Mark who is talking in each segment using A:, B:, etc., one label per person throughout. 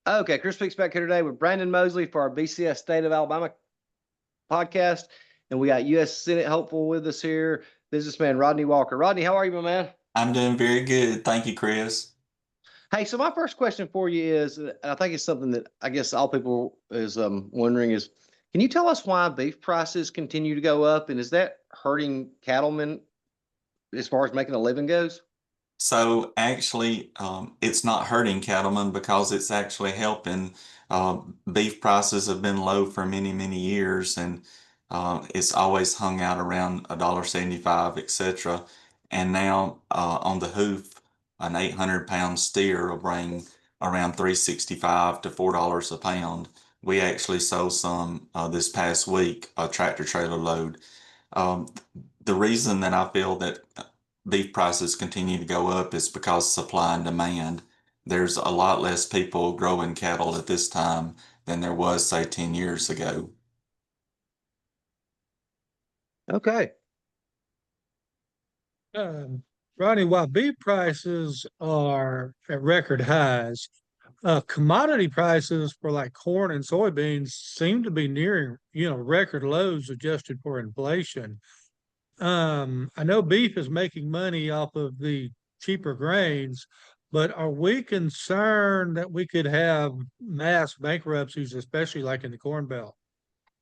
A: Okay, Chris Speaks back here today with Brandon Mosley for our BCS State of Alabama podcast. And we got U.S. Senate hopeful with us here, businessman Rodney Walker. Rodney, how are you, my man?
B: I'm doing very good. Thank you, Chris.
A: Hey, so my first question for you is, and I think it's something that I guess all people is wondering is, can you tell us why beef prices continue to go up, and is that hurting cattlemen as far as making a living goes?
B: So actually, it's not hurting cattlemen because it's actually helping. Beef prices have been low for many, many years, and it's always hung out around $1.75, etc. And now on the hoof, an 800-pound steer will bring around 365 to $4 a pound. We actually sold some this past week, a tractor trailer load. Um, the reason that I feel that beef prices continue to go up is because supply and demand. There's a lot less people growing cattle at this time than there was, say, 10 years ago.
A: Okay.
C: Um, Ronnie, while beef prices are at record highs, commodity prices for like corn and soybeans seem to be nearing, record lows adjusted for inflation. I know beef is making money off of the cheaper grains, but are we concerned that we could have mass bankruptcies, especially like in the Corn Belt?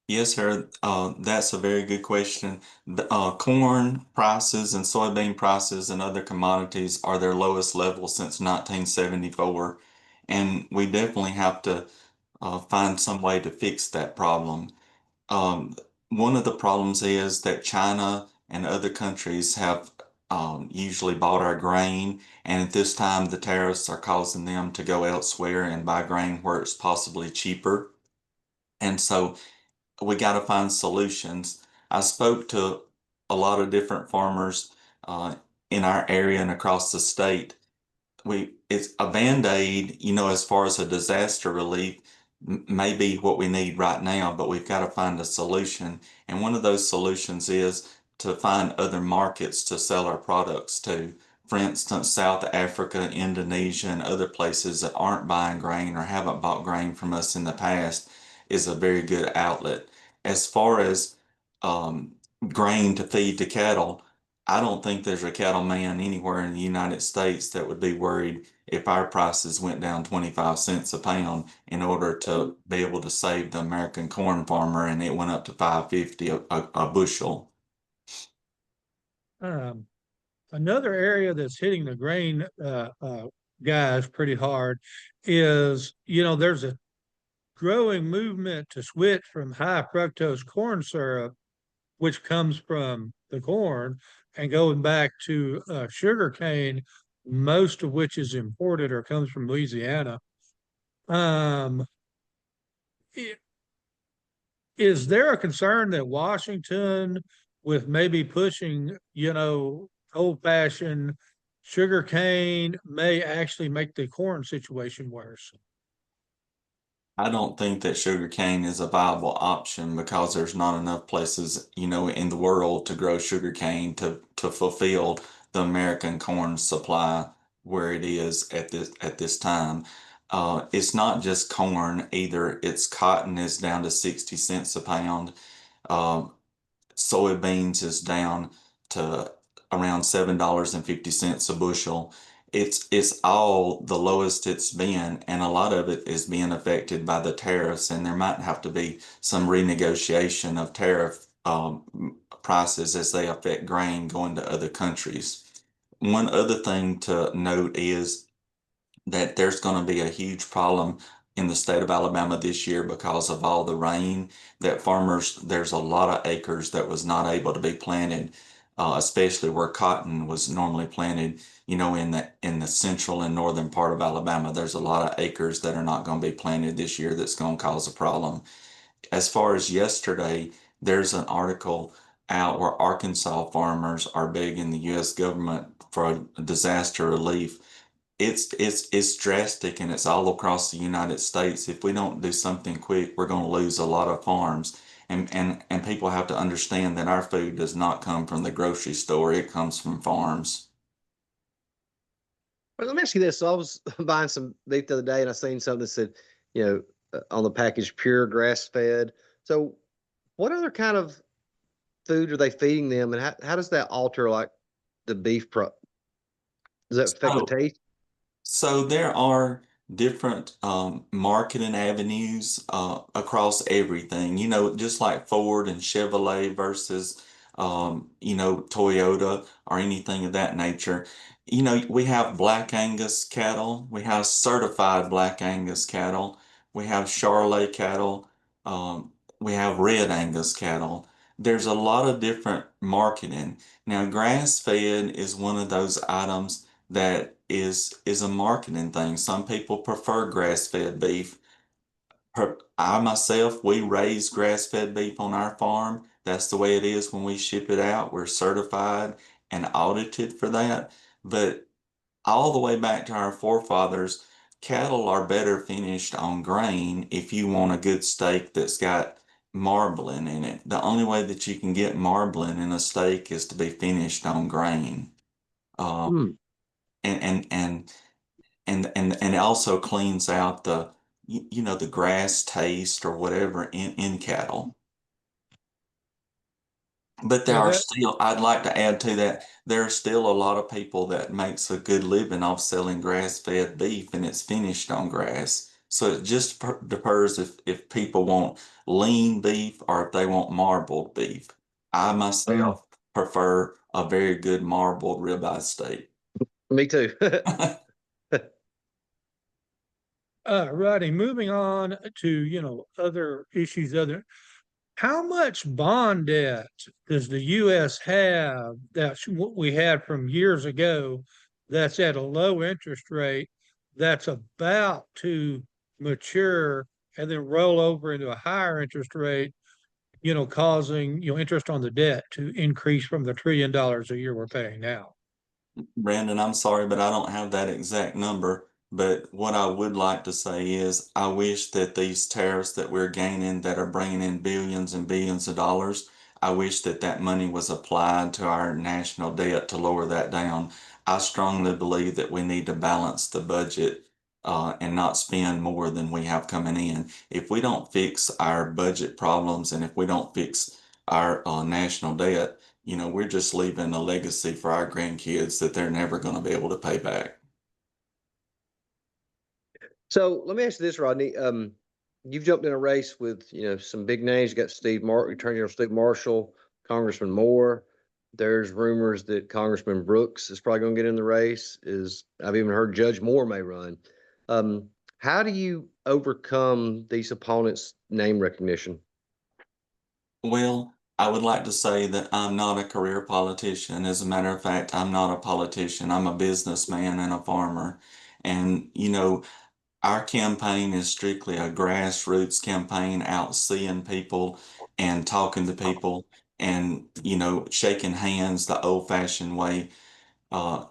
B: Yes, sir. That's a very good question. The corn prices and soybean prices and other commodities are their lowest level since 1974. And we definitely have to find some way to fix that problem. Um, One of the problems is that China and other countries have usually bought our grain, and at this time, the tariffs are causing them to go elsewhere and buy grain where it's possibly cheaper. And so we got to find solutions. I spoke to a lot of different farmers uh, in our area and across the state. It's a band-aid, as far as a disaster relief may be what we need right now, but we've got to find a solution. And one of those solutions is to find other markets to sell our products to. For instance, South Africa, Indonesia, and other places that aren't buying grain or haven't bought grain from us in the past is a very good outlet. As far as um, grain to feed to cattle, I don't think there's a cattleman anywhere in the United States that would be worried if our prices went down 25 cents a pound in order to be able to save the American corn farmer and it went up to 5.50 a bushel.
C: Um, Another area that's hitting the grain guys pretty hard is, there's a growing movement to switch from high fructose corn syrup, which comes from the corn, and going back to sugar cane, most of which is imported or comes from Louisiana. Um, i- is there a concern that Washington, with maybe pushing, old-fashioned sugar cane, may actually make the corn situation worse?
B: I don't think that sugar cane is a viable option because there's not enough places, in the world to grow sugar cane to fulfill the American corn supply where it is at this time. It's not just corn either. It's cotton is down to 60 cents a pound. Uh, Soybeans is down to around $7.50 a bushel. It's all the lowest it's been, and a lot of it is being affected by the tariffs, and there might have to be some renegotiation of tariff prices as they affect grain going to other countries. One other thing to note is that there's going to be a huge problem in the state of Alabama this year because of all the rain that there's a lot of acres that was not able to be planted, especially where cotton was normally planted, in the central and northern part of Alabama. There's a lot of acres that are not going to be planted this year that's going to cause a problem. As far as yesterday, there's an article out where Arkansas farmers are begging the U.S. government for disaster relief. It's drastic and it's all across the United States. If we don't do something quick, we're going to lose a lot of farms. And people have to understand that our food does not come from the grocery store, it comes from farms.
A: Well, let me ask you this. So I was buying some beef the other day and I seen something that said on the package, pure grass fed. So what other kind of food are they feeding them, and how does that alter like the beef does that affect the
B: So,
A: taste?
B: so there are different marketing avenues across everything. Just like Ford and Chevrolet versus Toyota or anything of that nature. We have Black Angus cattle, we have certified Black Angus cattle, we have Charolais cattle, we have Red Angus cattle. There's a lot of different marketing. Now, grass fed is one of those items that is a marketing thing. Some people prefer grass-fed beef. I myself, we raise grass-fed beef on our farm. That's the way it is when we ship it out. We're certified and audited for that. But all the way back to our forefathers, cattle are better finished on grain if you want a good steak that's got marbling in it. The only way that you can get marbling in a steak is to be finished on grain. Um,
A: Hmm.
B: and and and and it also cleans out the grass taste or whatever in cattle. But there
C: Yeah,
B: are
C: that
B: still, I'd like to add to that, there are still a lot of people that makes a good living off selling grass-fed beef and it's finished on grass. So it just differs if people want lean beef or if they want marbled beef. I myself prefer a very good marbled ribeye steak.
A: Me too.
C: Rodney, moving on to, other issues, how much bond debt does the US have that's what we had from years ago that's at a low interest rate that's about to mature and then roll over into a higher interest rate, causing, interest on the debt to increase from the $1 trillion a year we're paying now?
B: Brandon, I'm sorry, but I don't have that exact number. But what I would like to say is I wish that these tariffs that we're gaining that are bringing in billions and billions of dollars, I wish that that money was applied to our national debt to lower that down. I strongly believe that we need to balance the budget and not spend more than we have coming in. If we don't fix our budget problems and if we don't fix our national debt, we're just leaving a legacy for our grandkids that they're never going to be able to pay back.
A: So let me ask you this, Rodney. You've jumped in a race with, some big names. You got Attorney General Steve Marshall, Congressman Moore. There's rumors that Congressman Brooks is probably going to get in the race. I've even heard Judge Moore may run. How do you overcome these opponents' name recognition?
B: Well, I would like to say that I'm not a career politician. As a matter of fact, I'm not a politician. I'm a businessman and a farmer. And, our campaign is strictly a grassroots campaign, out seeing people and talking to people and, shaking hands the old-fashioned way.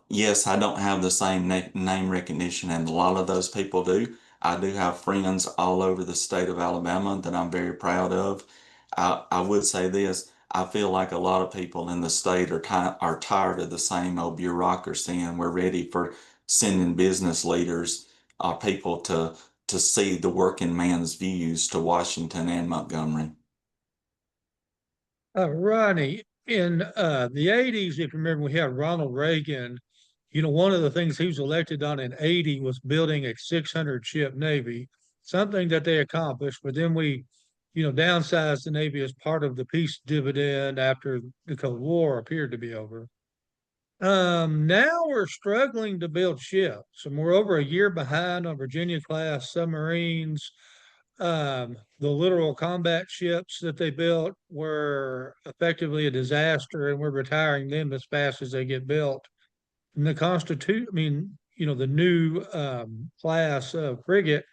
B: Yes, I don't have the same name recognition, and a lot of those people do. I do have friends all over the state of Alabama that I'm very proud of. I would say this, I feel like a lot of people in the state are tired of the same old bureaucracy, and we're ready for sending business leaders, people to see the working man's views to Washington and Montgomery.
C: Ronnie, in the 80s, if you remember, we had Ronald Reagan. One of the things he was elected on in 80 was building a 600 ship Navy, something that they accomplished. But then we, downsized the Navy as part of the peace dividend after the Cold War appeared to be over. Now we're struggling to build ships, and we're over a year behind on Virginia class submarines. The littoral combat ships that they built were effectively a disaster, and we're retiring them as fast as they get built. And the new class of frigate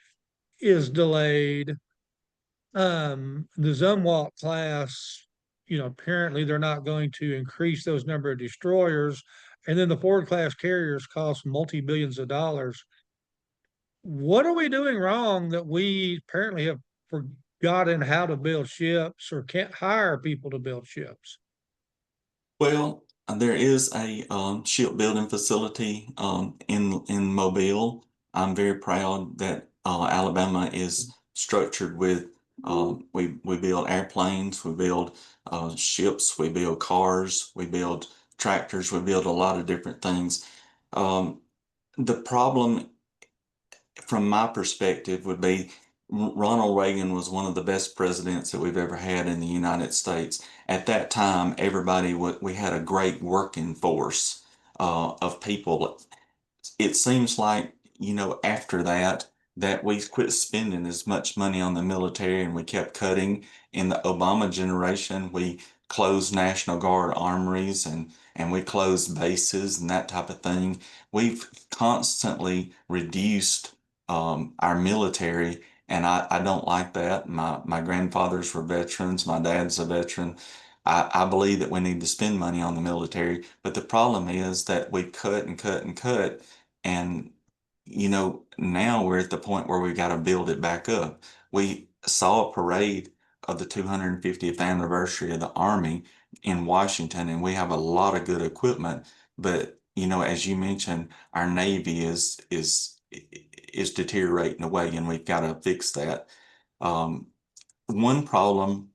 C: is delayed. The Zumwalt class, apparently they're not going to increase those number of destroyers. And then the Ford class carriers cost multi-billions of dollars. What are we doing wrong that we apparently have forgotten how to build ships or can't hire people to build ships?
B: Well, there is a shipbuilding facility in Mobile. I'm very proud that Alabama is structured with, we build airplanes, we build ships, we build cars, we build tractors, we build a lot of different things. The problem from my perspective would be Ronald Reagan was one of the best presidents that we've ever had in the United States. At that time, we had a great working force of people. It seems like, after that we quit spending as much money on the military and we kept cutting. In the Obama generation, we closed National Guard armories and we closed bases and that type of thing. We've constantly reduced our military, and I don't like that. My grandfathers were veterans, my dad's a veteran. I believe that we need to spend money on the military, but the problem is that we cut and cut and cut, and now we're at the point where we got to build it back up. We saw a parade of the 250th anniversary of the Army in Washington, and we have a lot of good equipment, but as you mentioned, our Navy is deteriorating away, and we've got to fix that. One problem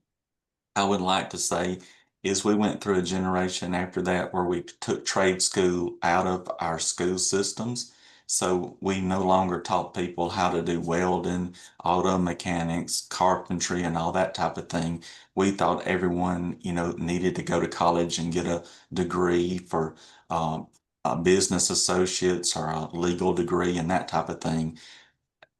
B: I would like to say is we went through a generation after that where we took trade school out of our school systems. So we no longer taught people how to do welding, auto mechanics, carpentry, and all that type of thing. We thought everyone, needed to go to college and get a degree for a business associates or a legal degree and that type of thing.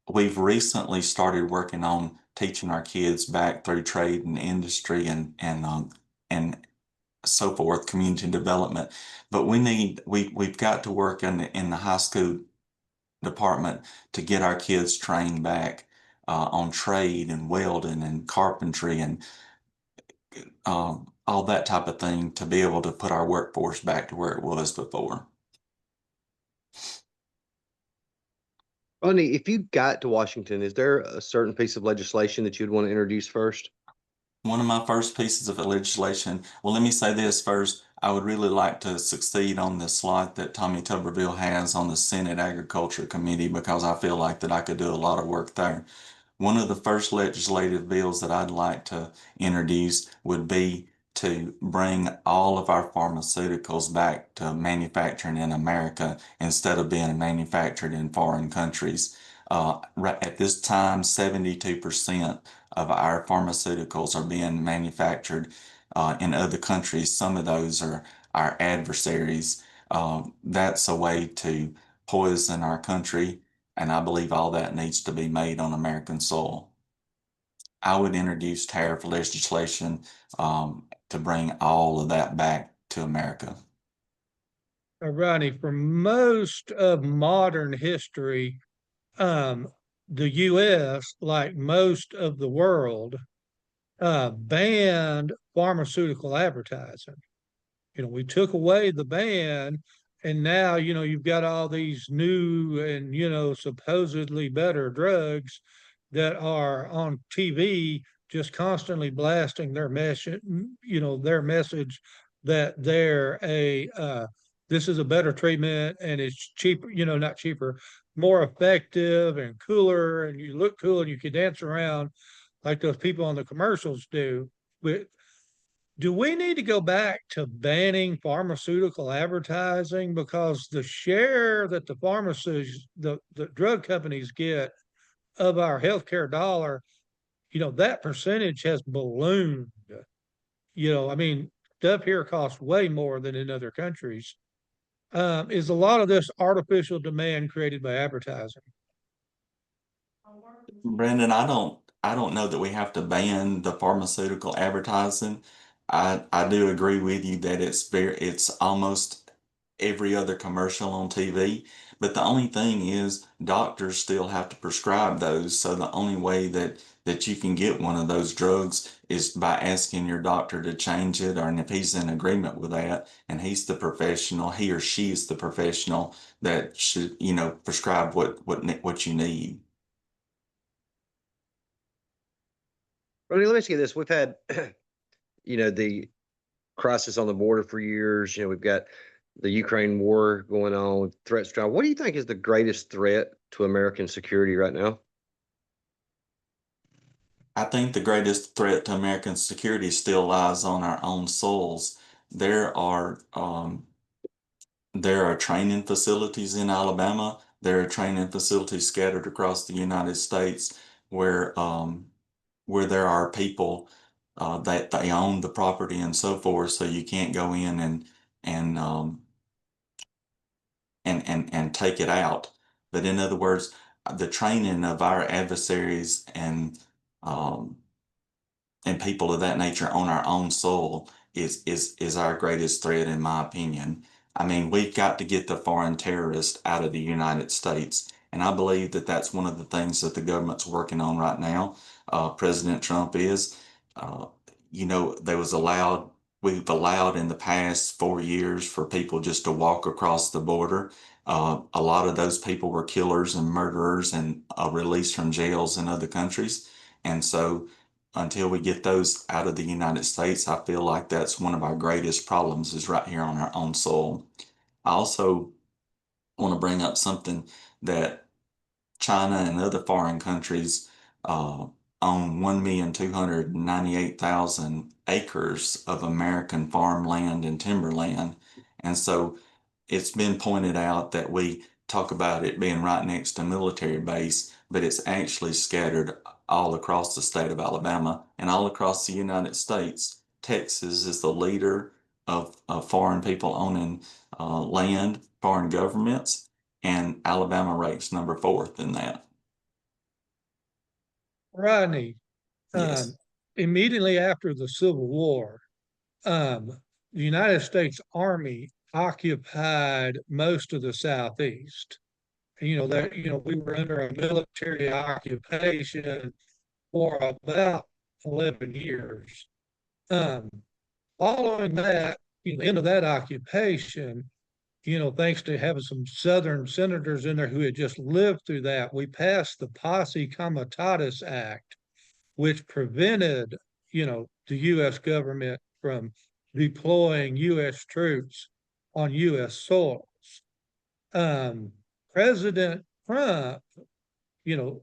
B: We've recently started working on teaching our kids back through trade and industry and so forth, community development. But we've got to work in the high school department to get our kids trained back on trade and welding and carpentry and all that type of thing to be able to put our workforce back to where it was before.
A: Rodney, if you got to Washington, is there a certain piece of legislation that you'd want to introduce first?
B: One of my first pieces of legislation, well, let me say this first. I would really like to succeed on the slot that Tommy Tuberville has on the Senate Agriculture Committee, because I feel like that I could do a lot of work there. One of the first legislative bills that I'd like to introduce would be to bring all of our pharmaceuticals back to manufacturing in America instead of being manufactured in foreign countries. Right at this time, 72% of our pharmaceuticals are being manufactured in other countries. Some of those are our adversaries. That's a way to poison our country, and I believe all that needs to be made on American soil. I would introduce tariff legislation to bring all of that back to America.
C: Rodney, for most of modern history, the U.S., like most of the world, banned pharmaceutical advertising. We took away the ban, and now, you've got all these new and, supposedly better drugs that are on TV, just constantly blasting their message, their message that this is a better treatment and it's cheaper, not cheaper, more effective and cooler, and you look cool and you can dance around like those people on the commercials do. But do we need to go back to banning pharmaceutical advertising, because the share that the drug companies get of our healthcare dollar, that percentage has ballooned. Stuff here costs way more than in other countries. Is a lot of this artificial demand created by advertising?
B: Brandon, I don't know that we have to ban the pharmaceutical advertising. I do agree with you that it's almost every other commercial on TV. But the only thing is doctors still have to prescribe those. So the only way that you can get one of those drugs is by asking your doctor to change it, or if he's in agreement with that and he's the professional, he or she is the professional that should, prescribe what you need.
A: Rodney, let me ask you this. We've had, the crisis on the border for years. We've got the Ukraine war going on, threats. What do you think is the greatest threat to American security right now?
B: I think the greatest threat to American security still lies on our own soils. There are there are training facilities in Alabama. There are training facilities scattered across the United States where there are people that they own the property and so forth, so you can't go in and and take it out. But in other words, the training of our adversaries um, and people of that nature on our own soil is our greatest threat, in my opinion. I mean, we've got to get the foreign terrorists out of the United States, and I believe that that's one of the things that the government's working on right now. President Trump is, uh, there was allowed. We've allowed in the past 4 years for people just to walk across the border. A lot of those people were killers and murderers and released from jails in other countries. And so until we get those out of the United States, I feel like that's one of our greatest problems is right here on our own soil. I also want to bring up something that China and other foreign countries uh, own 1,298,000 acres of American farmland and timberland. And so it's been pointed out that we talk about it being right next to military base, but it's actually scattered all across the state of Alabama and all across the United States. Texas is the leader of foreign people owning land, foreign governments, and Alabama ranks number fourth in that.
C: Rodney,
B: Yes.
C: immediately after the Civil War, um, the United States Army occupied most of the Southeast. We were under a military occupation for about 11 years. Um, Following that, the end of that occupation, thanks to having some Southern senators in there who had just lived through that, we passed the Posse Comitatus Act, which prevented, the U.S. government from deploying U.S. troops on U.S. soils. Um, President Trump, you know,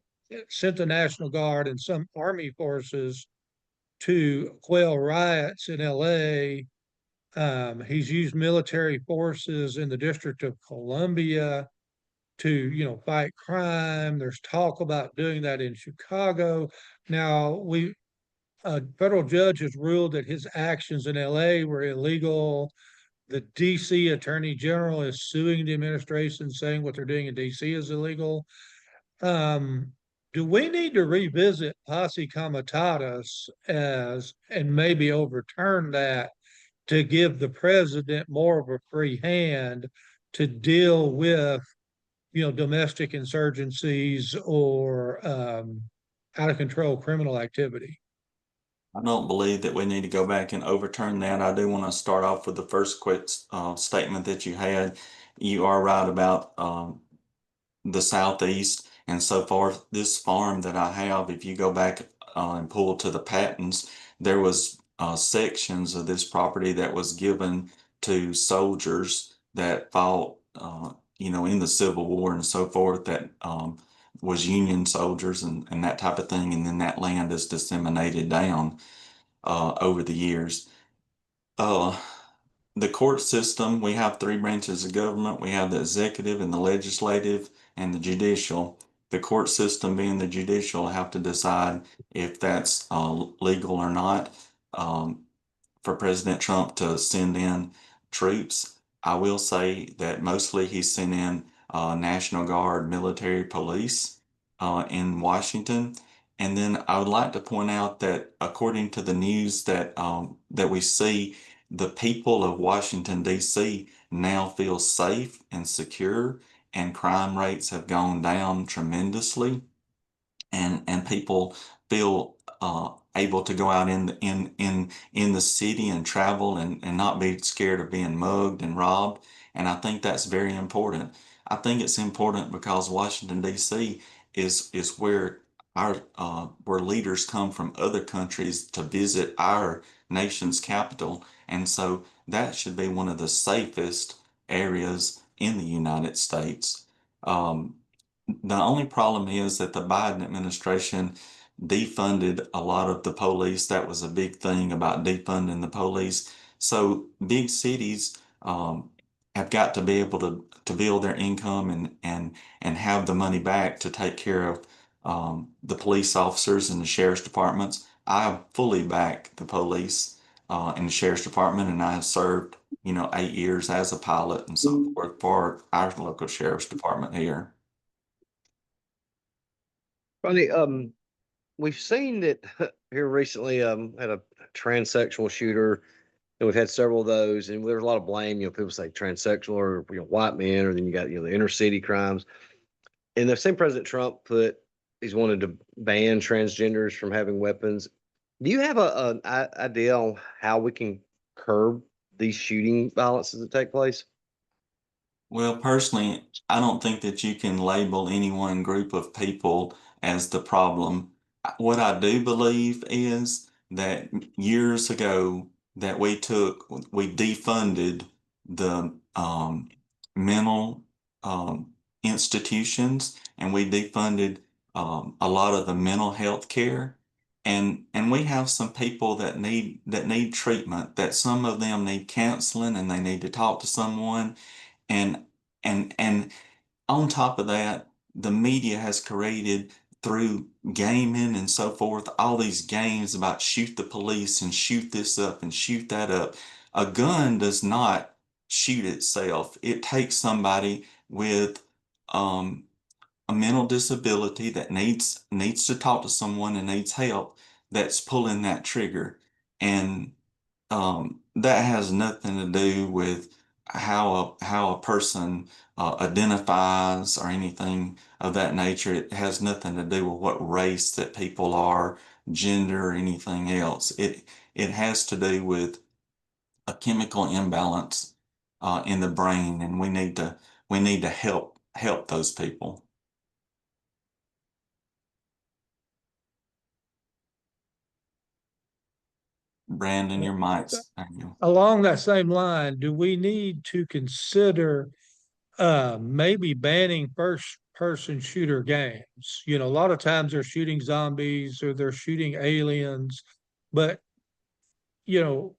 C: sent the National Guard and some Army forces to quell riots in LA. He's used military forces in the District of Columbia to, fight crime. There's talk about doing that in Chicago. Now, a federal judge has ruled that his actions in LA were illegal. The DC Attorney General is suing the administration, saying what they're doing in DC is illegal. Um, do we need to revisit posse comitatus and maybe overturn that to give the president more of a free hand to deal with, domestic insurgencies or out of control criminal activity?
B: I don't believe that we need to go back and overturn that. I do want to start off with the first quick statement that you had. You are right about the southeast and so forth. This farm that I have, if you go back and pull to the patents, there was sections of this property that was given to soldiers that fought, in the Civil War and so forth. That was Union soldiers and that type of thing. And then that land is disseminated down over the years. Uh, the court system, we have three branches of government. We have the executive and the legislative and the judicial. The court system, being the judicial, have to decide if that's legal or not. For President Trump to send in troops, I will say that mostly he sent in National Guard, military police in Washington. And then I would like to point out that according to the news that we see, the people of Washington, D.C. now feel safe and secure, and crime rates have gone down tremendously, and people feel able to go out in the city and travel and not be scared of being mugged and robbed. And I think that's very important. I think it's important because Washington D.C. is where our where leaders come from other countries to visit our nation's capital, and so that should be one of the safest areas in the United States. Um, the only problem is that the Biden administration defunded a lot of the police. That was a big thing about defunding the police. So big cities have got to be able to build their income and have the money back to take care of the police officers and the sheriff's departments. I fully back the police and the sheriff's department, and I have served, 8 years as a pilot and so forth for our local sheriff's department here.
A: Rodney, we've seen that here recently, had a transsexual shooter, and we've had several of those, and there's a lot of blame. People say transsexual or white men, or then you got the inner city crimes. And the same President Trump he's wanted to ban transgenders from having weapons. Do you have an idea on how we can curb these shooting violences that take place?
B: Well, personally, I don't think that you can label any one group of people as the problem. What I do believe is that years ago that we defunded the mental institutions, and we defunded a lot of the mental health care. And we have some people that need treatment, that some of them need counseling and they need to talk to someone. And and on top of that, the media has created, through gaming and so forth, all these games about shoot the police and shoot this up and shoot that up. A gun does not shoot itself. It takes somebody with um, a mental disability that needs to talk to someone and needs help that's pulling that trigger. And that has nothing to do with how a person identifies or anything of that nature. It has nothing to do with what race that people are, gender, or anything else. It has to do with a chemical imbalance in the brain, and we need to help those people. Brandon, your mic's there you go.
C: Along that same line, do we need to consider maybe banning first person shooter games? A lot of times they're shooting zombies or they're shooting aliens, but you know,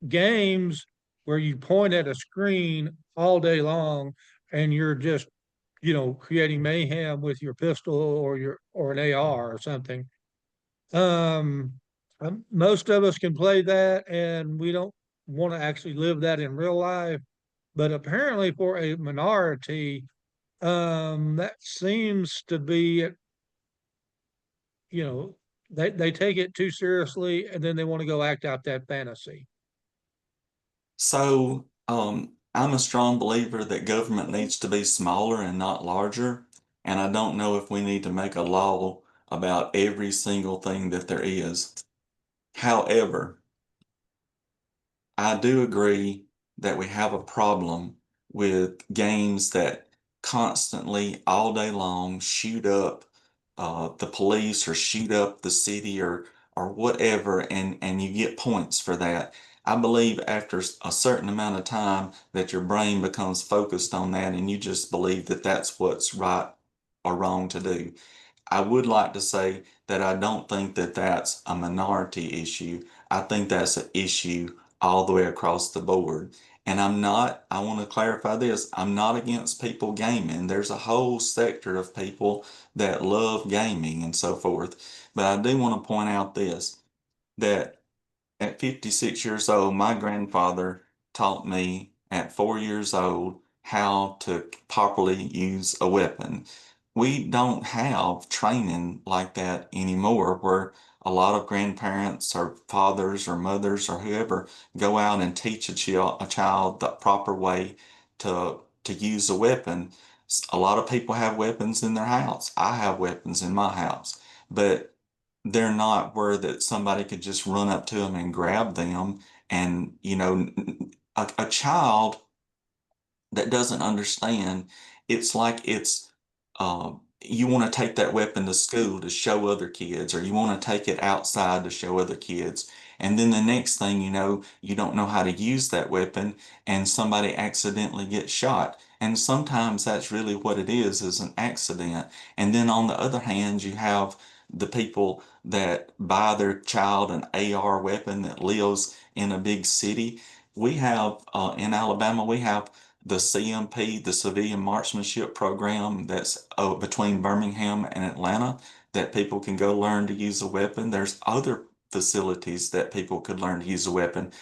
C: games where you point at a screen all day long and you're just, creating mayhem with your pistol or an AR or something. Um, most of us can play that and we don't want to actually live that in real life. But apparently for a minority, that seems to be, they take it too seriously and then they want to go act out that fantasy.
B: So, I'm a strong believer that government needs to be smaller and not larger. And I don't know if we need to make a law about every single thing that there is. However, I do agree that we have a problem with games that constantly, all day long, shoot up the police or shoot up the city or whatever, and you get points for that. I believe after a certain amount of time that your brain becomes focused on that, and you just believe that that's what's right or wrong to do. I would like to say that I don't think that that's a minority issue. I think that's an issue all the way across the board. And I want to clarify this, I'm not against people gaming. There's a whole sector of people that love gaming and so forth. But I do want to point out this, that at 56 years old, my grandfather taught me at 4 years old how to properly use a weapon. We don't have training like that anymore, where a lot of grandparents or fathers or mothers or whoever go out and teach a child the proper way to use a weapon. A lot of people have weapons in their house. I have weapons in my house, but they're not where that somebody could just run up to them and grab them. And, a child that doesn't understand, it's like you want to take that weapon to school to show other kids, or you want to take it outside to show other kids. And then the next thing you know, you don't know how to use that weapon and somebody accidentally gets shot. And sometimes that's really what it is an accident. And then on the other hand, you have the people that buy their child an AR weapon that lives in a big city. We have, in Alabama, we have the CMP, the Civilian Marksmanship Program, that's between Birmingham and Atlanta, that people can go learn to use a weapon. There's other facilities that people could learn to use a weapon.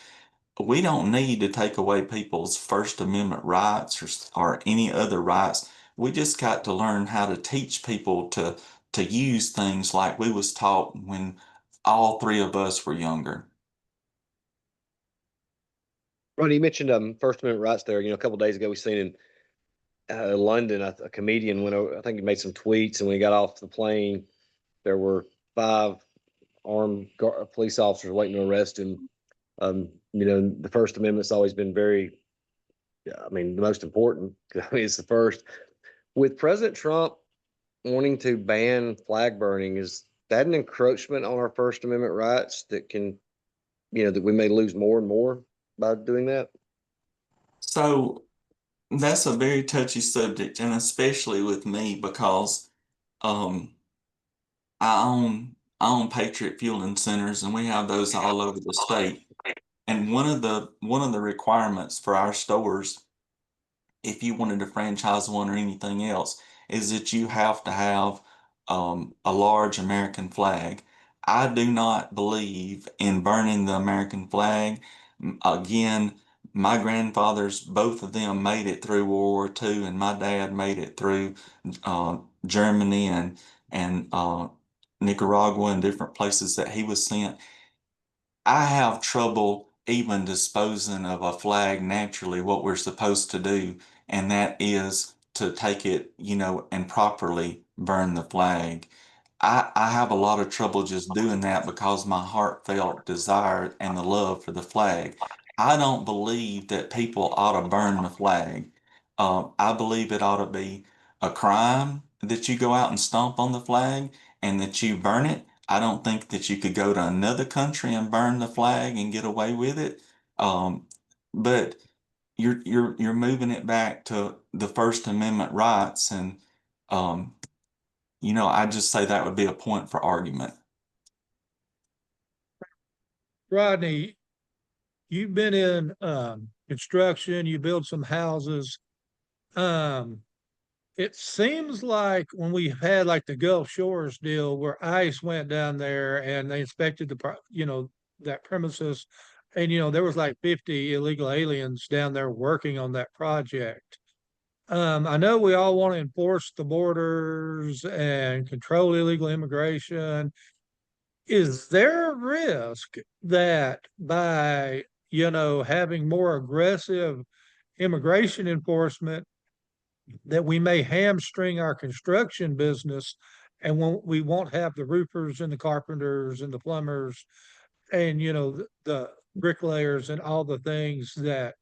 B: We don't need to take away people's First Amendment rights or any other rights. We just got to learn how to teach people to use things like we was taught when all three of us were younger.
A: Rodney, you mentioned First Amendment rights there. A couple of days ago we seen in London a comedian went over. I think he made some tweets, and when he got off the plane, there were 5 armed police officers waiting to arrest him. The First Amendment's always been very, the most important. It's the first. With President Trump wanting to ban flag burning, is that an encroachment on our First Amendment rights that can, that we may lose more and more by doing that?
B: So that's a very touchy subject, and especially with me because um, I own Patriot Fueling Centers, and we have those all over the state. And one of the requirements for our stores, if you wanted to franchise one or anything else, is that you have to have a large American flag. I do not believe in burning the American flag. Again, my grandfathers, both of them made it through World War II, and my dad made it through Germany and Nicaragua and different places that he was sent. I have trouble even disposing of a flag naturally, what we're supposed to do, and that is to take it, and properly burn the flag. I have a lot of trouble just doing that because my heartfelt desire and the love for the flag. I don't believe that people ought to burn the flag. I believe it ought to be a crime that you go out and stomp on the flag and that you burn it. I don't think that you could go to another country and burn the flag and get away with it. Um, but you're moving it back to the First Amendment rights, and um, I just say that would be a point for argument.
C: Rodney, you've been in construction, you build some houses. Um, it seems like when we had like the Gulf Shores deal where ICE went down there and they inspected that premises, and there was like 50 illegal aliens down there working on that project. I know we all want to enforce the borders and control illegal immigration. Is there a risk that by, having more aggressive immigration enforcement, that we may hamstring our construction business and we won't have the roofers and the carpenters and the plumbers and, the bricklayers and all the things that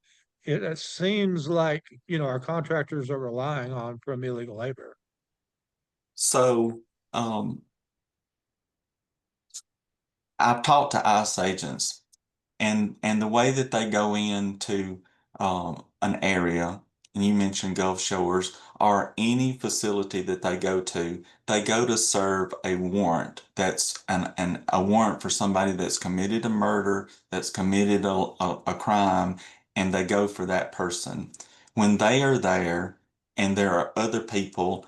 C: it seems like, our contractors are relying on from illegal labor?
B: So I've talked to ICE agents, and the way that they go into an area, and you mentioned Gulf Shores, or any facility that they go to serve a warrant. That's a warrant for somebody that's committed a murder, that's committed a crime, and they go for that person. When they are there and there are other people,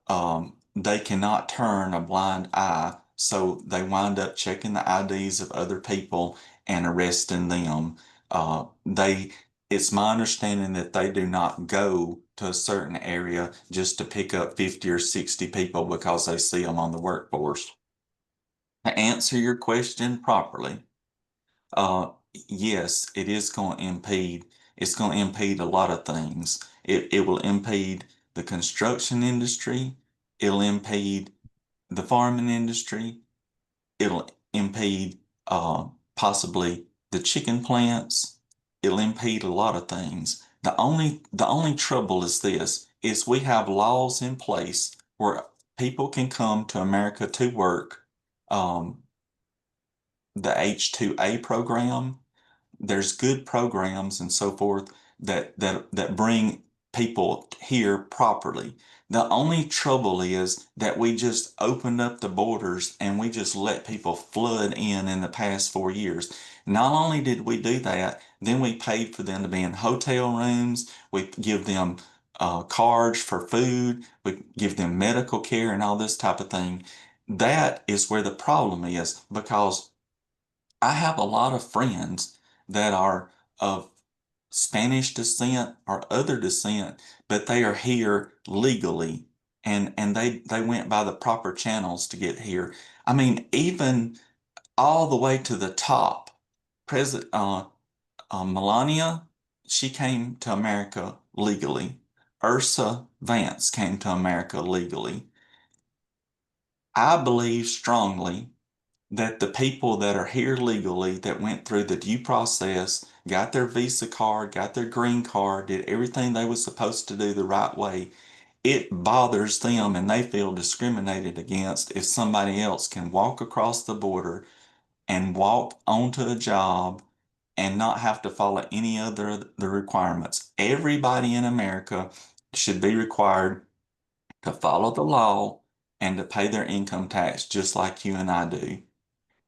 B: they cannot turn a blind eye, so they wind up checking the IDs of other people and arresting them. It's my understanding that they do not go to a certain area just to pick up 50 or 60 people because they see them on the workforce. To answer your question properly, yes, it is going to impede. It's going to impede a lot of things. It will impede the construction industry. It'll impede the farming industry. It'll impede possibly the chicken plants. It'll impede a lot of things. The only trouble is this, is we have laws in place where people can come to America to work. The H-2A program, there's good programs and so forth that bring people here properly. The only trouble is that we just opened up the borders and we just let people flood in the past 4 years. Not only did we do that, then we paid for them to be in hotel rooms. We give them cards for food. We give them medical care and all this type of thing. That is where the problem is, because I have a lot of friends that are of Spanish descent or other descent, but they are here legally, and they went by the proper channels to get here. I mean, even all the way to the top. President Melania, she came to America legally. Ursa Vance came to America legally. I believe strongly that the people that are here legally, that went through the due process, got their Visa card, got their green card, did everything they were supposed to do the right way, it bothers them and they feel discriminated against if somebody else can walk across the border and walk onto a job and not have to follow any other of the requirements. Everybody in America should be required to follow the law and to pay their income tax just like you and I do.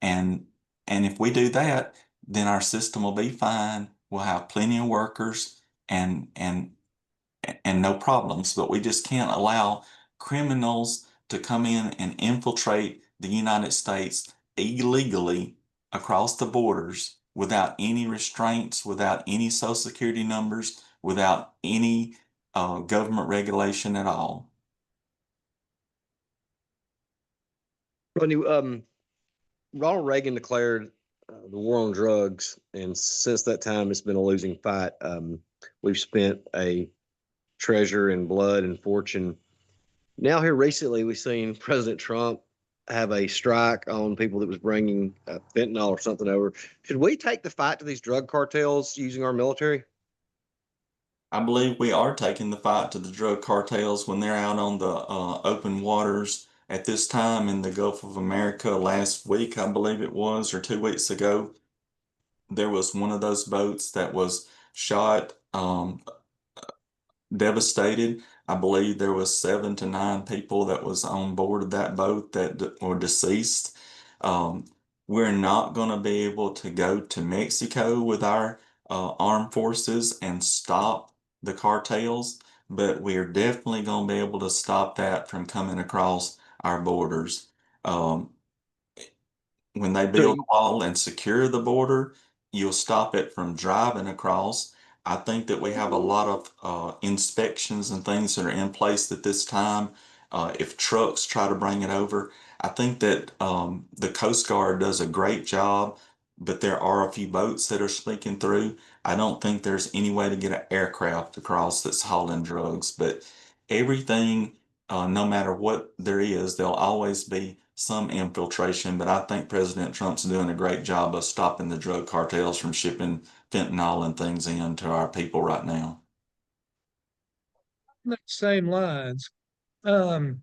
B: And and if we do that, then our system will be fine. We'll have plenty of workers and no problems. But we just can't allow criminals to come in and infiltrate the United States illegally across the borders without any restraints, without any social security numbers, without any government regulation at all.
A: Rodney, Ronald Reagan declared the war on drugs, and since that time, it's been a losing fight. We've spent a treasure in blood and fortune. Now, here recently, we've seen President Trump have a strike on people that was bringing fentanyl or something over. Should we take the fight to these drug cartels using our military?
B: I believe we are taking the fight to the drug cartels when they're out on the open waters at this time in the Gulf of America. Last week, I believe it was, or 2 weeks ago, there was one of those boats that was shot, devastated. I believe there was 7 to 9 people that was on board of that boat that were deceased. Um, we're not going to be able to go to Mexico with our armed forces and stop the cartels, but we're definitely going to be able to stop that from coming across our borders. Um, when they build a wall and secure the border, you'll stop it from driving across. I think that we have a lot of inspections and things that are in place at this time. If trucks try to bring it over, I think that the Coast Guard does a great job, but there are a few boats that are sneaking through. I don't think there's any way to get an aircraft across that's hauling drugs, but everything, no matter what there is, there'll always be some infiltration, but I think President Trump's doing a great job of stopping the drug cartels from shipping fentanyl and things in to our people right now.
C: The same lines, um,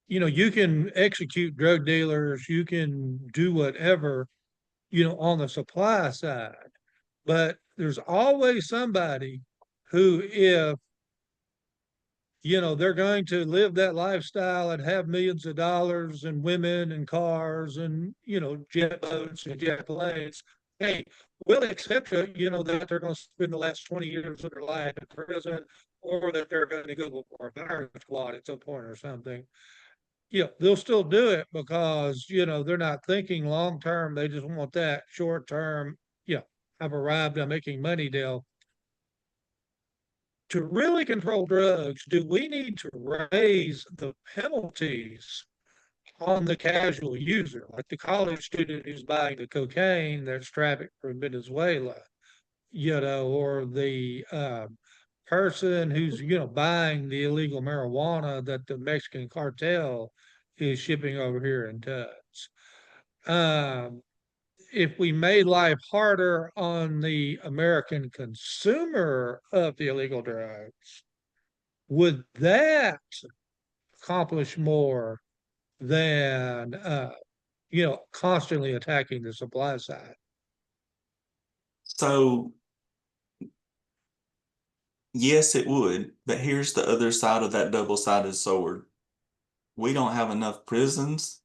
C: you can execute drug dealers, you can do whatever, on the supply side, but there's always somebody who, if they're going to live that lifestyle and have millions of dollars and women and cars and, jet boats and jet planes. Hey, we'll accept that they're going to spend the last 20 years of their life in prison, or that they're going to go for a firing squad at some point or something. They'll still do it because, they're not thinking long term. They just want that short term, I've arrived, I'm making money deal. To really control drugs, do we need to raise the penalties on the casual user, like the college student who's buying the cocaine that's trafficked from Venezuela, or the person who's, buying the illegal marijuana that the Mexican cartel is shipping over here in tons? If we made life harder on the American consumer of the illegal drugs, would that accomplish more than constantly attacking the supply side?
B: So Yes, it would, but here's the other side of that double-sided sword. We don't have enough prisons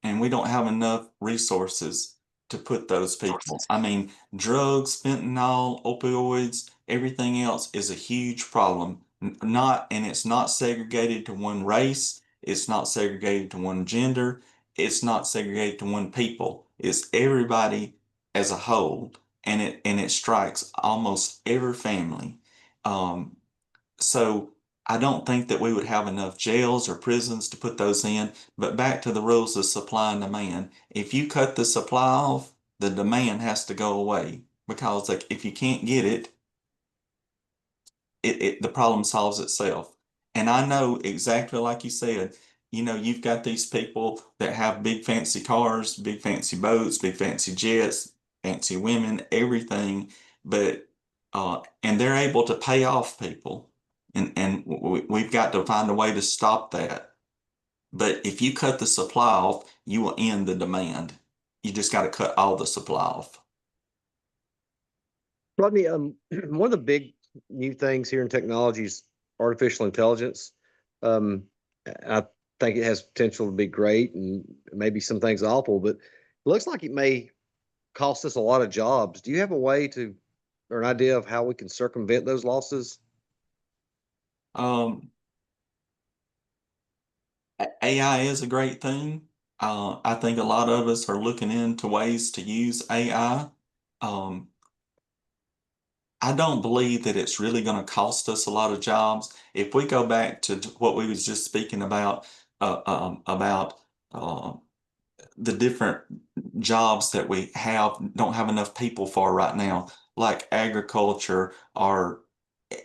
B: and we don't have enough resources to put those people. I mean, drugs, fentanyl, opioids, everything else is a huge problem. And it's not segregated to one race, it's not segregated to one gender, it's not segregated to one people. It's everybody as a whole, and it strikes almost every family. Um, so I don't think that we would have enough jails or prisons to put those in. But back to the rules of supply and demand. If you cut the supply off, the demand has to go away because like if you can't get it, the problem solves itself. And I know exactly like you said, you've got these people that have big fancy cars, big fancy boats, big fancy jets, fancy women, everything, but and they're able to pay off people. And we've got to find a way to stop that. But if you cut the supply off, you will end the demand. You just got to cut all the supply off.
A: Rodney, one of the big new things here in technology is artificial intelligence. I think it has potential to be great and maybe some things awful, but it looks like it may cost us a lot of jobs. Do you have a way to, or an idea of how we can circumvent those losses?
B: Um, AI is a great thing. I think a lot of us are looking into ways to use AI. Um, I don't believe that it's really going to cost us a lot of jobs. If we go back to what we was just speaking about the different jobs that we don't have enough people for right now, like agriculture or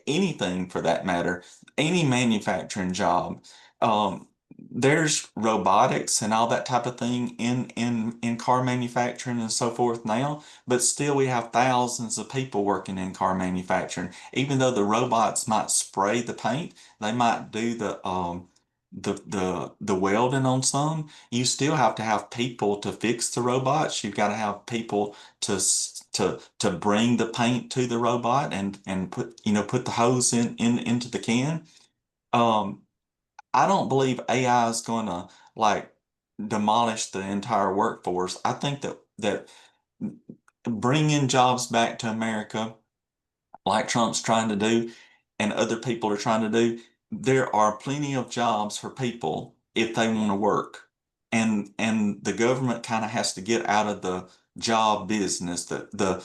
B: anything for that matter, any manufacturing job. Um, there's robotics and all that type of thing in car manufacturing and so forth now, but still we have thousands of people working in car manufacturing. Even though the robots might spray the paint, they might do the welding on some, you still have to have people to fix the robots. You've got to have people to bring the paint to the robot and put the hose into the can. Um, I don't believe AI is going to like demolish the entire workforce. I think that bringing jobs back to America, like Trump's trying to do, and other people are trying to do, there are plenty of jobs for people if they want to work. And the government kind of has to get out of the job business, the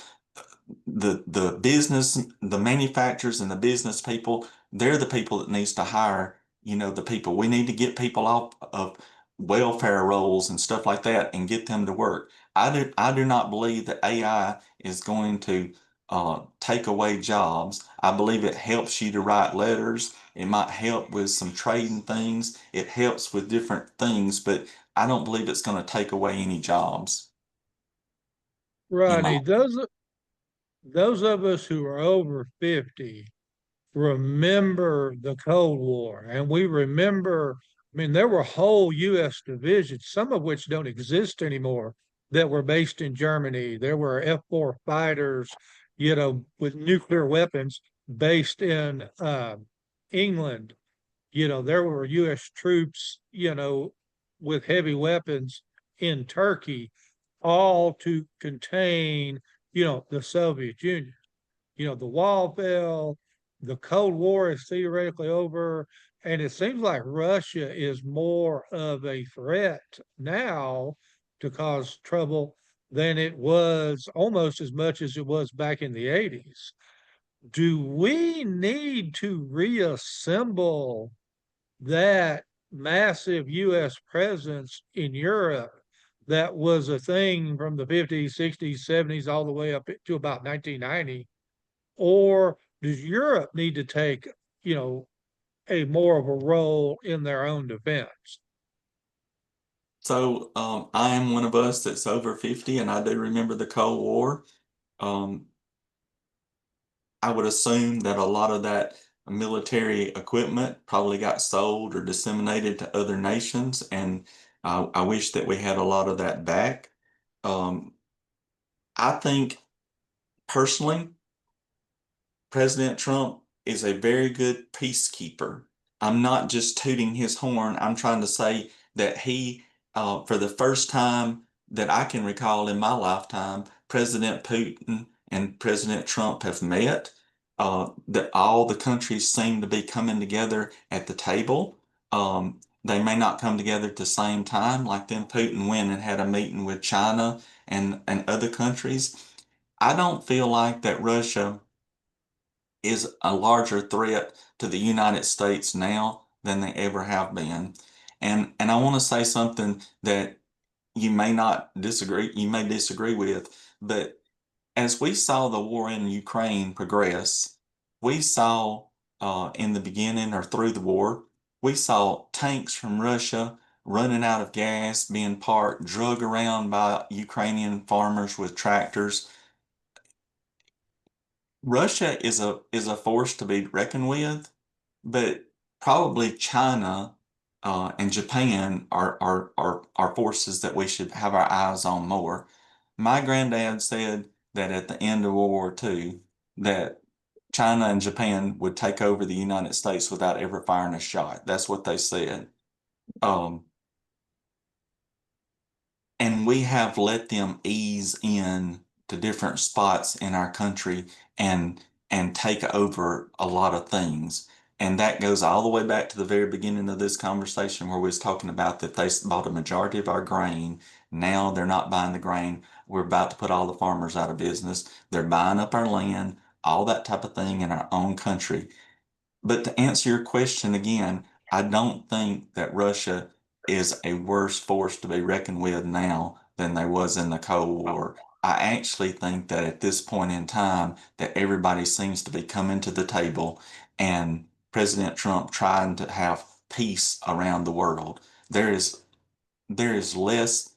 B: business, the manufacturers and the business people, they're the people that needs to hire, the people. We need to get people off of welfare roles and stuff like that and get them to work. I do not believe that AI is going to take away jobs. I believe it helps you to write letters. It might help with some trading things. It helps with different things, but I don't believe it's going to take away any jobs.
C: Rodney, those of us who are over 50 remember the Cold War, and we remember, I mean, there were whole U.S. divisions, some of which don't exist anymore, that were based in Germany. There were F-4 fighters, with nuclear weapons based in England. There were U.S. troops, with heavy weapons in Turkey, all to contain, the Soviet Union. The wall fell, the Cold War is theoretically over, and it seems like Russia is more of a threat now to cause trouble than it was, almost as much as it was back in the 80s. Do we need to reassemble that massive U.S. presence in Europe that was a thing from the 50s, 60s, 70s, all the way up to about 1990? Or does Europe need to take, a more of a role in their own defense?
B: So I am one of us that's over 50, and I do remember the Cold War. Um, I would assume that a lot of that military equipment probably got sold or disseminated to other nations, and I wish that we had a lot of that back. Um, I think personally, President Trump is a very good peacekeeper. I'm not just tooting his horn. I'm trying to say that for the first time that I can recall in my lifetime, President Putin and President Trump have met. That all the countries seem to be coming together at the table. They may not come together at the same time, like then Putin went and had a meeting with China and other countries. I don't feel like that Russia is a larger threat to the United States now than they ever have been. And I want to say something that you may disagree with, but as we saw the war in Ukraine progress, we saw in the beginning or through the war, we saw tanks from Russia running out of gas, being parked, drug around by Ukrainian farmers with tractors. Russia is a force to be reckoned with, but probably China and Japan are forces that we should have our eyes on more. My granddad said that at the end of World War II, that China and Japan would take over the United States without ever firing a shot. That's what they said. And we have let them ease in to different spots in our country and take over a lot of things. And that goes all the way back to the very beginning of this conversation where we was talking about that they bought a majority of our grain. Now they're not buying the grain. We're about to put all the farmers out of business. They're buying up our land, all that type of thing in our own country. But to answer your question again, I don't think that Russia is a worse force to be reckoned with now than they was in the Cold War. I actually think that at this point in time that everybody seems to be coming to the table and President Trump trying to have peace around the world. There is less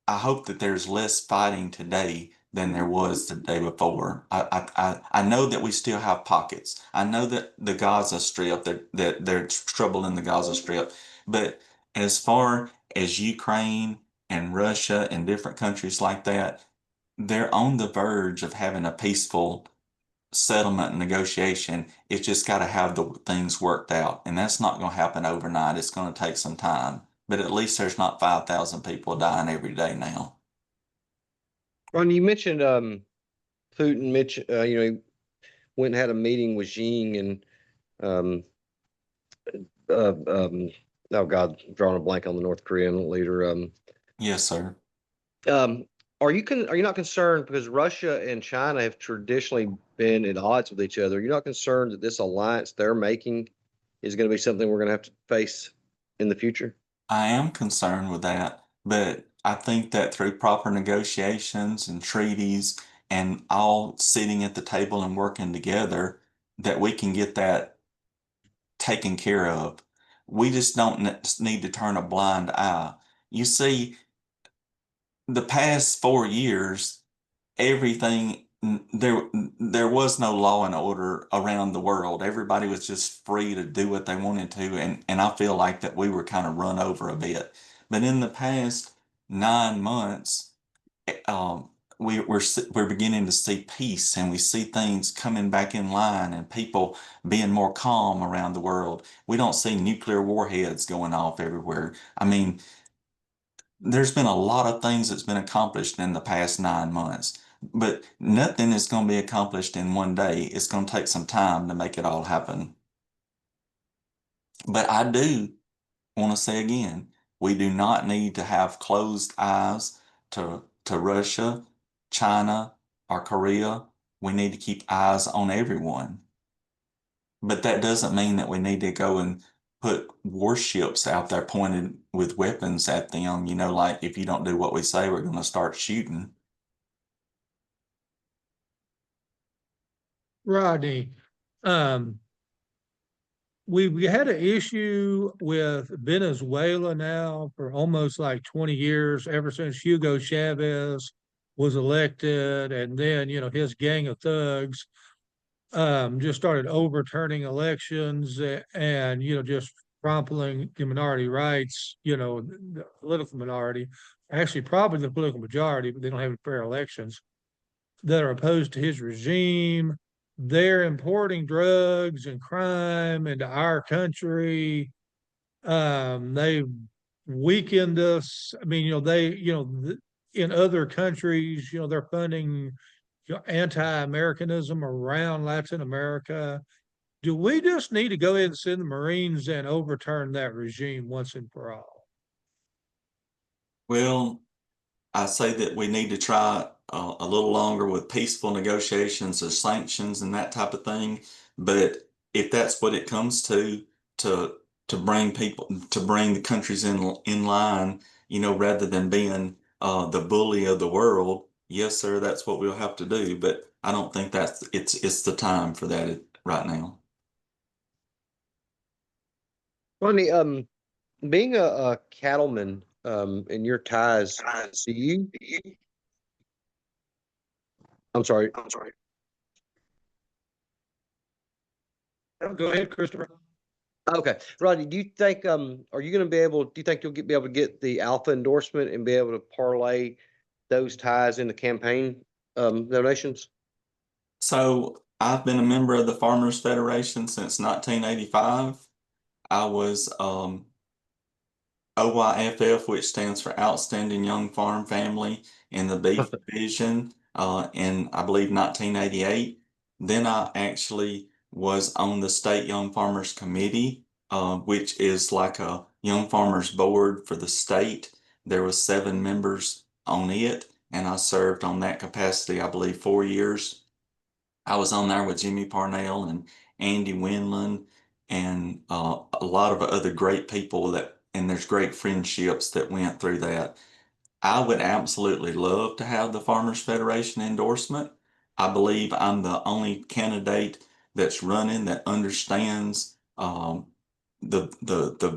B: I hope that there's less fighting today than there was the day before. I know that we still have pockets. I know that the Gaza Strip, that there's trouble in the Gaza Strip. But as far as Ukraine and Russia and different countries like that, they're on the verge of having a peaceful settlement and negotiation. It's just got to have the things worked out. And that's not going to happen overnight. It's going to take some time. But at least there's not 5,000 people dying every day now.
A: Ron, you mentioned Putin. Mitch, he went and had a meeting with Xi and um, uh, um, oh God, I'm drawing a blank on the North Korean leader.
B: Yes, sir.
A: Are you not concerned because Russia and China have traditionally been at odds with each other? Are you not concerned that this alliance they're making is going to be something we're going to have to face in the future?
B: I am concerned with that, but I think that through proper negotiations and treaties and all sitting at the table and working together, that we can get that taken care of. We just don't need to turn a blind eye. You see, the past 4 years, everything there was no law and order around the world. Everybody was just free to do what they wanted to, and I feel like that we were kind of run over a bit. But in the past 9 months, um, we're beginning to see peace, and we see things coming back in line, and people being more calm around the world. We don't see nuclear warheads going off everywhere. I mean, there's been a lot of things that's been accomplished in the past 9 months, but nothing is going to be accomplished in one day. It's going to take some time to make it all happen. But I do want to say again, we do not need to have closed eyes to Russia, China, or Korea. We need to keep eyes on everyone. But that doesn't mean that we need to go and put warships out there pointed with weapons at them, like if you don't do what we say, we're going to start shooting.
C: Rodney, we had an issue with Venezuela now for almost like 20 years, ever since Hugo Chavez was elected, and then his gang of thugs just started overturning elections and just trampling the minority rights, the political minority, actually probably the political majority, but they don't have fair elections, that are opposed to his regime. they're importing drugs and crime into our country. They've weakened us. I mean, in other countries, they're funding anti-Americanism around Latin America. Do we just need to go ahead and send the Marines and overturn that regime once and for all?
B: Well, I say that we need to try a little longer with peaceful negotiations or sanctions and that type of thing. But if that's what it comes to to bring people to bring the countries in line, rather than being the bully of the world, yes, sir, that's what we'll have to do. But I don't think it's the time for that right now.
A: Rodney, being a cattleman, in your ties, do you, I'm sorry.
C: Go ahead, Christopher.
A: Okay, Rodney, do you think, are you going to be able, do you think you'll be able to get the Alpha endorsement and be able to parlay those ties into campaign, donations?
B: So I've been a member of the Farmers Federation since 1985. I was OYFF, which stands for Outstanding Young Farm Family in the Beef Division, in I believe 1988. Then I actually was on the State Young Farmers Committee, which is like a Young Farmers Board for the state. There was 7 members on it, and I served on that capacity, I believe, 4 years. I was on there with Jimmy Parnell and Andy Winland and a lot of other great people and there's great friendships that went through that. I would absolutely love to have the Farmers Federation endorsement. I believe I'm the only candidate that's running that understands the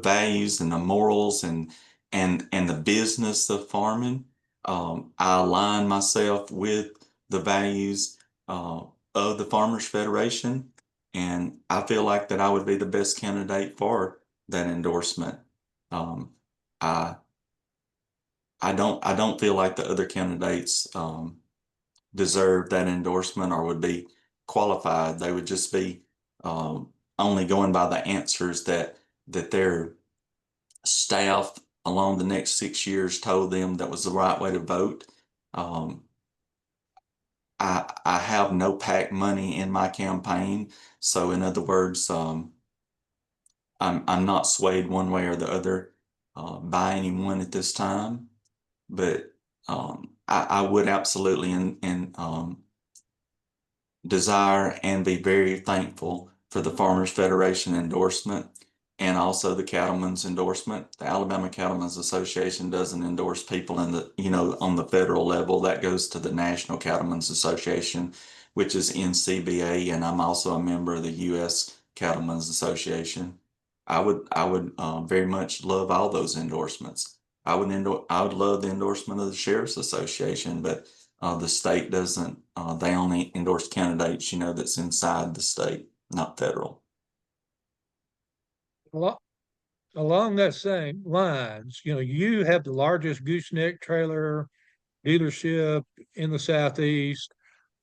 B: values and the morals and the business of farming. I align myself with the values of the Farmers Federation, and I feel like that I would be the best candidate for that endorsement. Um, I I don't feel like the other candidates deserve that endorsement or would be qualified. They would just be only going by the answers that their staff along the next 6 years told them that was the right way to vote. Um, I have no PAC money in my campaign, so in other words, I'm not swayed one way or the other by anyone at this time. But I would absolutely desire and be very thankful for the Farmers Federation endorsement and also the Cattlemen's endorsement. The Alabama Cattlemen's Association doesn't endorse people on the federal level. That goes to the National Cattlemen's Association, which is NCBA, and I'm also a member of the U.S. Cattlemen's Association. I would very much love all those endorsements. I would love the endorsement of the Sheriff's Association, but the state doesn't. They only endorse candidates, that's inside the state, not federal.
C: Along that same lines, you have the largest gooseneck trailer dealership in the Southeast.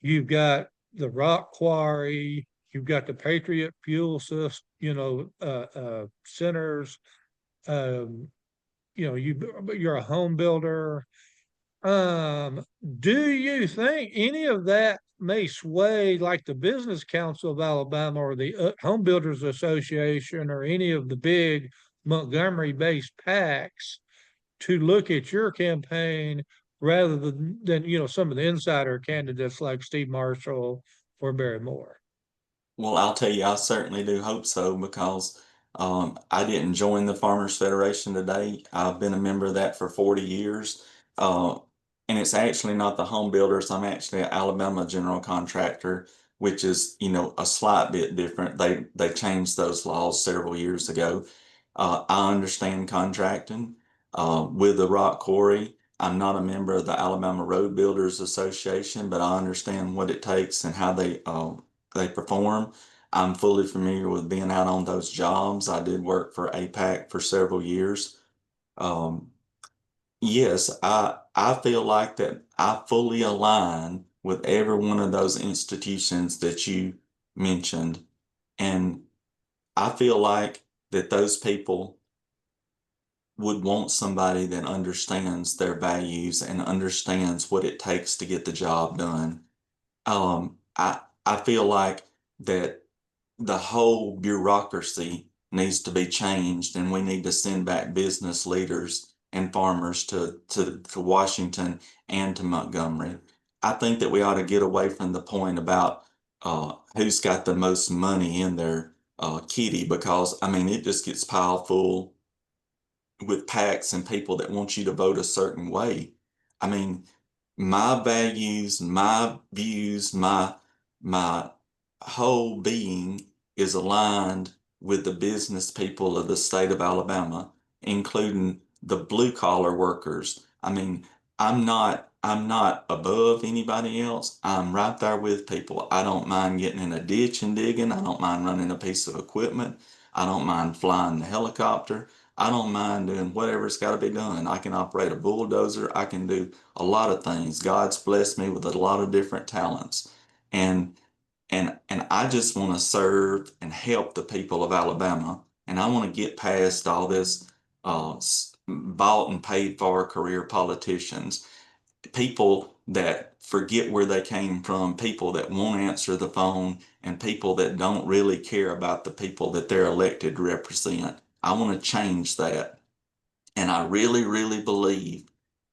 C: You've got the rock quarry. You've got the Patriot fuel system, centers. You're a home builder. Do you think any of that may sway like the Business Council of Alabama or the Home Builders Association or any of the big Montgomery-based PACs to look at your campaign rather than some of the insider candidates like Steve Marshall or Barry Moore?
B: Well, I'll tell you, I certainly do hope so because I didn't join the Farmers Federation today. I've been a member of that for 40 years. Uh, and it's actually not the home builders. I'm actually an Alabama general contractor, which is, a slight bit different. They changed those laws several years ago. I understand contracting with the rock quarry. I'm not a member of the Alabama Road Builders Association, but I understand what it takes and how they perform. I'm fully familiar with being out on those jobs. I did work for APAC for several years. Um, yes, I feel like that I fully align with every one of those institutions that you mentioned. And I feel like that those people would want somebody that understands their values and understands what it takes to get the job done. I feel like that the whole bureaucracy needs to be changed, and we need to send back business leaders and farmers to Washington and to Montgomery. I think that we ought to get away from the point about who's got the most money in their kitty, because I mean it just gets piled full with PACs and people that want you to vote a certain way. I mean, my values, my views, my whole being is aligned with the business people of the state of Alabama, including the blue collar workers. I mean, I'm not above anybody else. I'm right there with people. I don't mind getting in a ditch and digging. I don't mind running a piece of equipment. I don't mind flying the helicopter. I don't mind doing whatever's got to be done. I can operate a bulldozer. I can do a lot of things. God's blessed me with a lot of different talents. And and I just want to serve and help the people of Alabama. And I want to get past all this bought and paid for career politicians, people that forget where they came from, people that won't answer the phone, and people that don't really care about the people that they're elected to represent. I want to change that. And I really, really believe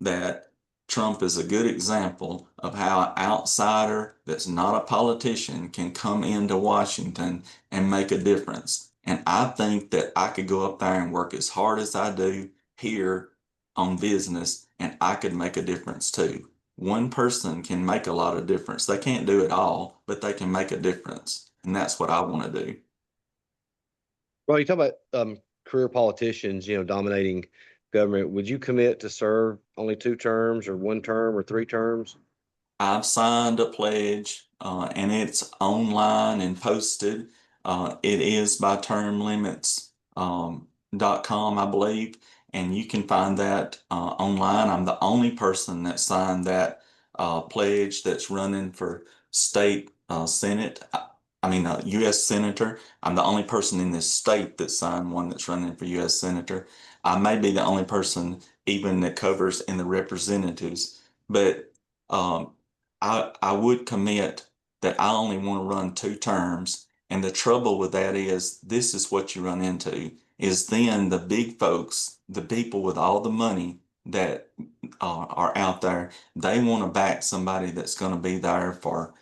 B: that Trump is a good example of how an outsider that's not a politician can come into Washington and make a difference. And I think that I could go up there and work as hard as I do here on business, and I could make a difference too. One person can make a lot of difference. They can't do it all, but they can make a difference. And that's what I want to do.
A: Well, you talk about career politicians, dominating government. Would you commit to serve only 2 terms or 1 term or 3 terms?
B: I've signed a pledge, and it's online and posted. It is by termlimits.com, I believe, and you can find that online. I'm the only person that signed that pledge that's running for state Senate. I mean, U.S. Senator. I'm the only person in this state that signed one that's running for U.S. Senator. I may be the only person even that covers in the representatives, but I would commit that I only want to run 2 terms. And the trouble with that is this is what you run into is then the big folks, the people with all the money that are out there, they want to back somebody that's going to be there for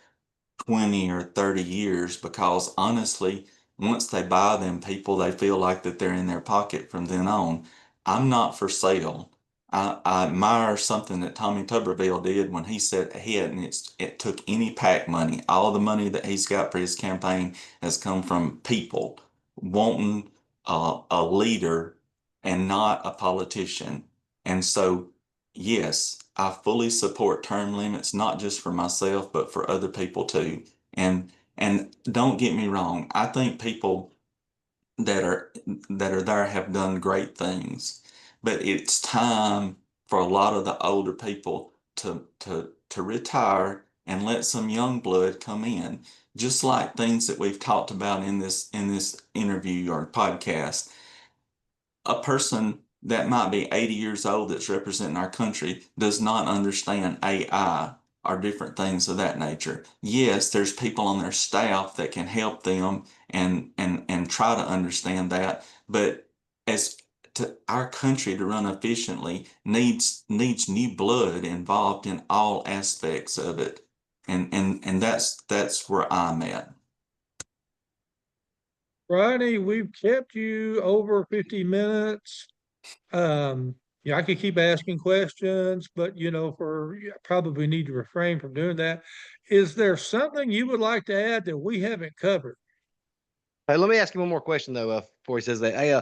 B: 20 or 30 years, because honestly, once they buy them people, they feel like that they're in their pocket from then on. I'm not for sale. I admire something that Tommy Tuberville did when he said he hadn't it took any PAC money. All the money that he's got for his campaign has come from people wanting a leader and not a politician. And so yes, I fully support term limits, not just for myself, but for other people too. And don't get me wrong, I think people that are there have done great things, but it's time for a lot of the older people to retire and let some young blood come in, just like things that we've talked about in this interview or podcast. A person that might be 80 years old that's representing our country does not understand AI or different things of that nature. Yes, there's people on their staff that can help them and try to understand that, but as to our country to run efficiently needs new blood involved in all aspects of it. And that's where I'm at.
C: Rodney, we've kept you over 50 minutes. I could keep asking questions, but probably need to refrain from doing that. Is there something you would like to add that we haven't covered?
A: Hey, let me ask you one more question though, before he says that. Hey,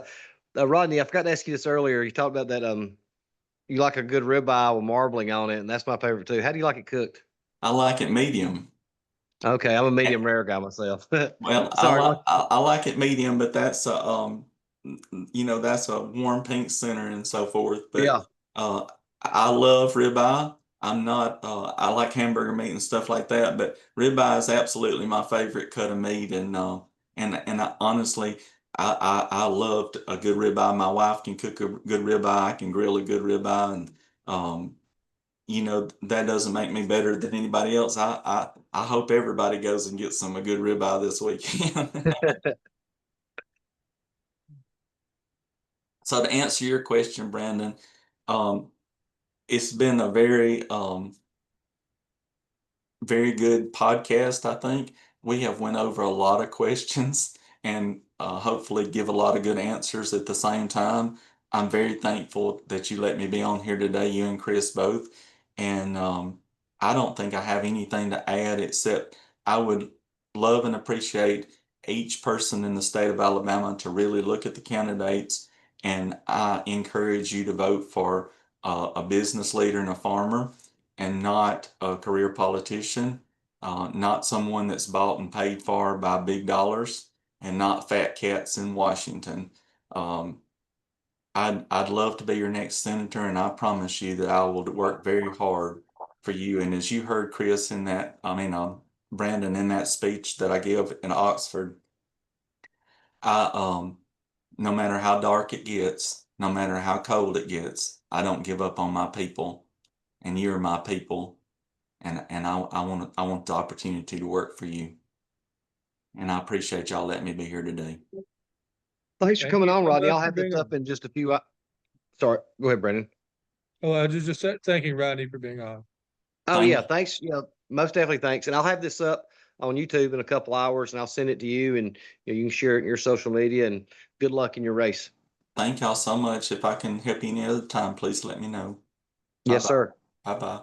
A: Rodney, I forgot to ask you this earlier. You talked about that you like a good ribeye with marbling on it, and that's my favorite too. How do you like it cooked?
B: I like it medium.
A: Okay, I'm a medium rare guy myself.
B: Well,
A: Sorry.
B: I like it medium, but that's that's a warm pink center and so forth. But
A: Yeah.
B: I love ribeye. I'm not, I like hamburger meat and stuff like that, but ribeye is absolutely my favorite cut of meat. And honestly, I loved a good ribeye. My wife can cook a good ribeye. I can grill a good ribeye. And, you know, that doesn't make me better than anybody else. I hope everybody goes and gets some a good ribeye this weekend. So to answer your question, Brandon, it's been a very good podcast. I think we have went over a lot of questions and hopefully give a lot of good answers at the same time. I'm very thankful that you let me be on here today, you and Chris both. And I don't think I have anything to add except I would love and appreciate each person in the state of Alabama to really look at the candidates. And I encourage you to vote for a business leader and a farmer and not a career politician, not someone that's bought and paid for by big dollars, and not fat cats in Washington. Um, I'd love to be your next senator, and I promise you that I will work very hard for you. And as you heard Chris in that, Brandon in that speech that I give in Oxford, I no matter how dark it gets, no matter how cold it gets, I don't give up on my people, and you're my people. And I want the opportunity to work for you. And I appreciate y'all letting me be here today.
A: Thanks for
C: Thank
A: coming
C: you
A: on,
C: so
A: Rodney.
C: much
A: I'll
C: for
A: have this
C: being
A: up
C: on.
A: in just a few. Sorry, go ahead, Brendan.
C: Oh, I was just thanking Rodney for being on.
A: Oh
B: Thank
A: yeah,
B: you.
A: thanks. Yeah, most definitely thanks. And I'll have this up on YouTube in a couple hours, and I'll send it to you, and you can share it in your social media. And good luck in your race.
B: Thank y'all so much. If I can help you any other time, please let me know.
A: Yes,
B: Bye-bye.
A: sir.
B: Bye-bye.